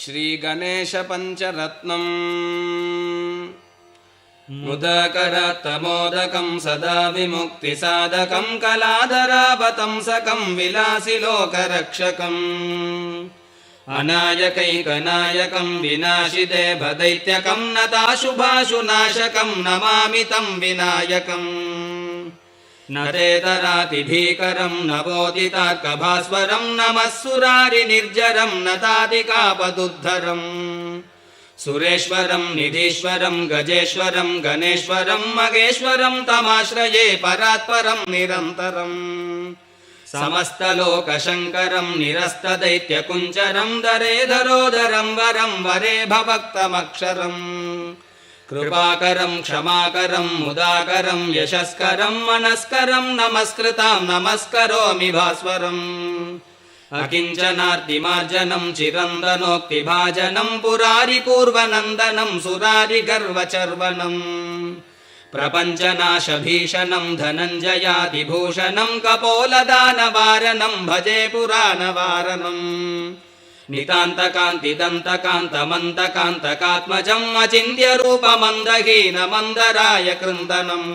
श्रीगणेशपञ्चरत्नम् मुदकरत्तमोदकं सदा विमुक्तिसाधकं कलाधरावतंसकं विलासिलोकरक्षकम् अनायकैकनायकं विनाशिदेवदैत्यकं नताशुभाशुनाशकं नमामि तं विनायकम् न तेतरातिभीकरं नवोदितार्कभास्वरं नमः सुरारिनिर्जरं नतादिकापदुद्धरम् सुरेश्वरं निधीश्वरं गजेश्वरं गणेश्वरं मगेश्वरं तमाश्रये परात्परं निरन्तरम् समस्तलोकशङ्करं निरस्तदैत्यकुञ्चरं दरेधरोदरं वरं वरे भवक्तमक्षरम् कृपाकरं क्षमाकरं मुदाकरं यशस्करं मनस्करं नमस्कृतां नमस्करोमि भास्वरम् अकिञ्चनार्तिमार्जनं चिरन्दनोक्तिभाजनं पुरारिपूर्वनन्दनं सुरारिगर्वचर्वणम् प्रपञ्चनाशभीषणं धनञ्जयादिभूषणं कपोलदानवारणं भजे पुराणवारणम् नितान्तकान्तिदन्तकान्तमन्तकान्तकात्मजम् अचिन्त्यरूपमन्दहीनमन्दराय कृन्दनम्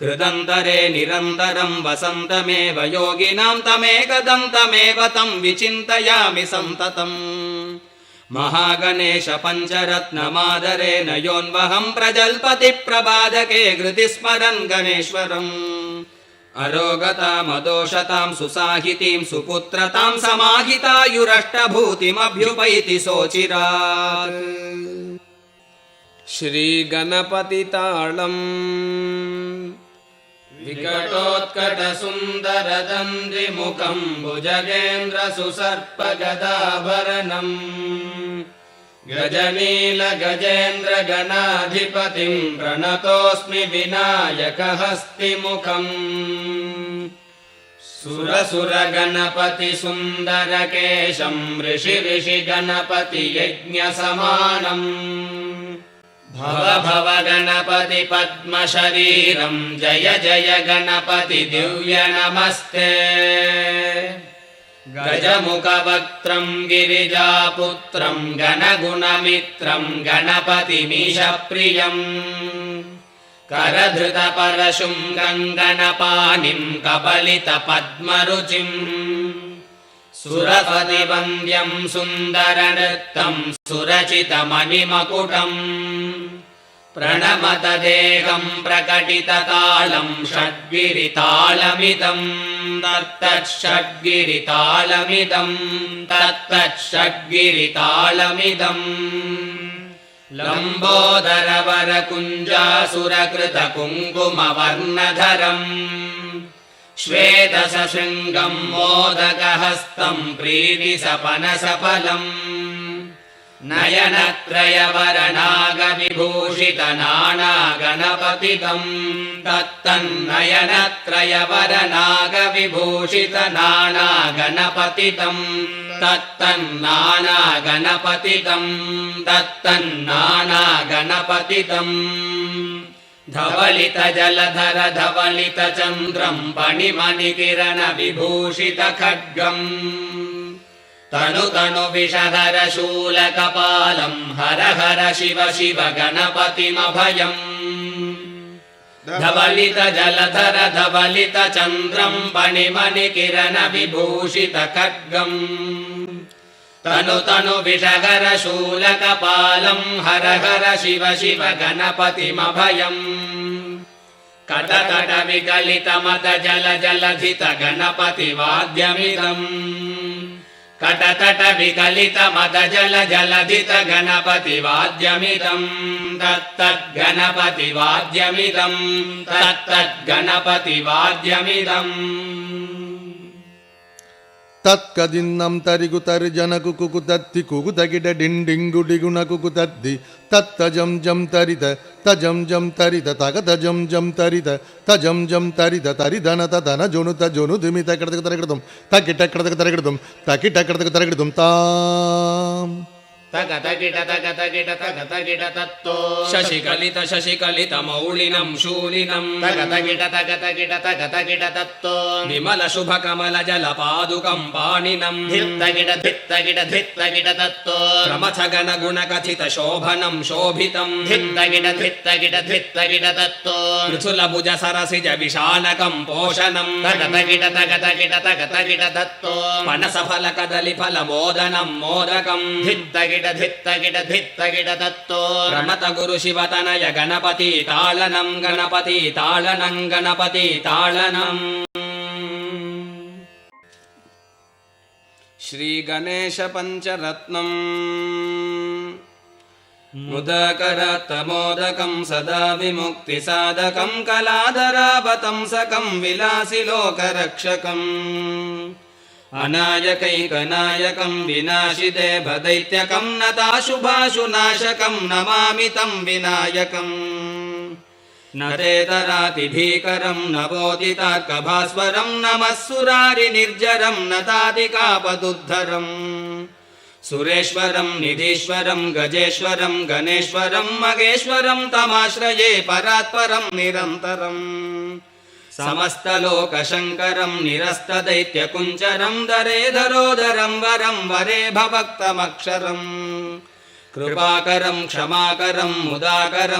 हृदन्तरे निरन्तरं वसन्तमेव योगिनां तमेकदन्तमेव तं विचिन्तयामि सन्ततम् महागणेश पञ्चरत्नमादरेण योन्वहं प्रजल्पतिप्रबाधके हृदि स्मरन् गणेश्वरम् अरोगतामदोषतां सुसाहितीं सुपुत्रतां समाहितायुरष्टभूतिमभ्युपैति सोचिरात् श्रीगणपतिताळम् विकटोत्कटसुन्दरदन्दिमुखं भुजगेन्द्रसुसर्पगदाभरणम् गजनीलगजेन्द्रगणाधिपतिं प्रणतोऽस्मि विनायकहस्तिमुखम् सुरसुरगणपतिसुन्दरकेशं ऋषिगणपतियज्ञसमानम् भव भव गणपति पद्मशरीरं जय जय गणपति दिव्य नमस्ते गजमुखवक्त्रं गिरिजापुत्रं गणगुणमित्रं गणपतिमीशप्रियम् करधृतपरशुं गङ्गणपाणिं कबलितपद्मरुचिम् सुरपतिवन्द्यं सुन्दरनृत्तं सुरचितमणिमकुटम् प्रणमतदेहं प्रकटिततालं षड्गिरितालमिदं तत्तच्छड्गिरितालमिदम् लम्बोदरवरकुञ्जासुरकृतकुङ्कुमवर्णधरम् श्वेतसशृङ्गं मोदकहस्तं प्रीतिसपनसफलम् नयनत्रयवरनागविभूषितनानागणपतितं तत्तन्नानागणपतितं धवलितजलधर धवलितचन्द्रं फणिमणिकिरणविभूषितखड्गम् तनु तनु विषहर शूलकपालं हर हर शिव शिव गणपतिमभयम् धवलितजलधर धवलितचन्द्रं फणिमणिकिरणविभूषितखड्गम् तनु तनु विषहर शूलकपालं हर हर शिव शिव गणपतिमभयम् कटकट विकलितमत जल जलधित गणपतिवाद्यमिदम् कटकट विकलितमत जल जलधित गणपतिवाद्यमिदम् तत्तद्गणपतिवाद्यमिदम् तत्कदिन्नं तरिगुतर्जनकु कुकुतत्ति कुकुतगिड डिण्डिङ्गुडिगुणकु कुतद्दि तत्तजं जं तरित तजं जं तरित तगतजं जं तरित तजं जं तरित तरिधन तदन जोनुत जोनुदिमि तकिटकतरकृतं तकिटकतरकृतं तकिटकतरकृतं ताम् ತಗತಗಿಟ ತಗತಗಿಟ ತಗತಗಿಟ ತತ್ತೋ ಶಶಿಕಲಿತ ಶಶಿಕಲಿತ ಮೌಳಿನಂ ಶೂಲಿನಂ ತಗತಗಿಟ ತಗತಗಿಟ ತಗತಗಿಟ ತತ್ತೋ ವಿಮಲ ಶುಭ ಕಮಲ ಜಲ ಪಾದುಕಂ ಪಾಣಿನಂ ಧಿತ್ತಗಿಟ ಧಿತ್ತಗಿಟ ಧಿತ್ತಗಿಟ ತತ್ತೋ ಪ್ರಮಥ ಗಣ ಗುಣ ಕಥಿತ ಶೋಭನಂ ಶೋಭಿತಂ ಧಿತ್ತಗಿಟ ಧಿತ್ತಗಿಟ ಧಿತ್ತಗಿಟ ತತ್ತೋ ಮೃಸುಲ ಭುಜ ಸರಸಿಜ ವಿಶಾಲಕಂ ಪೋಷಣಂ ತಗತಗಿಟ ತಗತಗಿಟ ತಗತಗಿಟ ತತ್ತೋ ಪನಸ ಫಲ ಕದಲಿ ಫಲ ಮೋದನಂ ಮೋದಕಂ ಧಿತ್ತಗಿಟ ಧಿತ್ತಗಿಟ ಧಿತ್ತಗಿಟ ತತ್ತೋ ರಮತ ಗುರು ಶಿವತನಯ ಗಣಪತಿ ತಾಳನಂ ಗಣಪತಿ ತಾಳನಂ ಗಣಪತಿ ತಾಳನಂ ಶ್ರೀ ಗಣೇಶ ಪಂಚರತ್ನಂ ಮುದಕರತ್ತಮೋದಕಂ ಸದಾ ವಿಮುಕ್ತಿ ಸಾಧಕಂ ಕಲಾಧರಾವತಂಸಕಂ ವಿಲಾಸಿ ಲೋಕರಕ್ಷಕಂ ಅನಾಯಕೈಕನಾಯಕಂ ವಿನಾಶಿದೇವದೈತ್ಯಕಂ ನತಾಶುಭಾಶುನಾಶಕಂ ನಮಾಮಿ ತಂ ವಿನಾಯಕಂ ನರೇತರಾತಿ ಭೀಕರಂ ನವೋದಿತಾರ್ಕಭಾಸ್ವರಂ ನಮಃ ಸುರಾರಿ ನಿರ್ಜರಂ ನತಾದಿಕಾಪದುದ್ಧರಂ ಸುರೇಶ್ವರಂ ನಿಧೀಶ್ವರಂ ಗಜೇಶ್ವರಂ ಗಣೇಶ್ವರಂ ಮಗೇಶ್ವರಂ ತಮಾಶ್ರಯೇ ಪರಾತ್ಪರಂ ನಿರಂತರಂ ಸಮಸ್ತಲೋಕಶಂಕರಂ ನಿರಸ್ತದೈತ್ಯಕುಂಚರಂ ದರೇಧರೋದರಂ ವರಂ ವರೇ ಭವಕ್ತಮಕ್ಷರಂ ಕೃಪಾಕರಂ ಕ್ಷಮಾಕರಂ ಮುದಾಕರಂ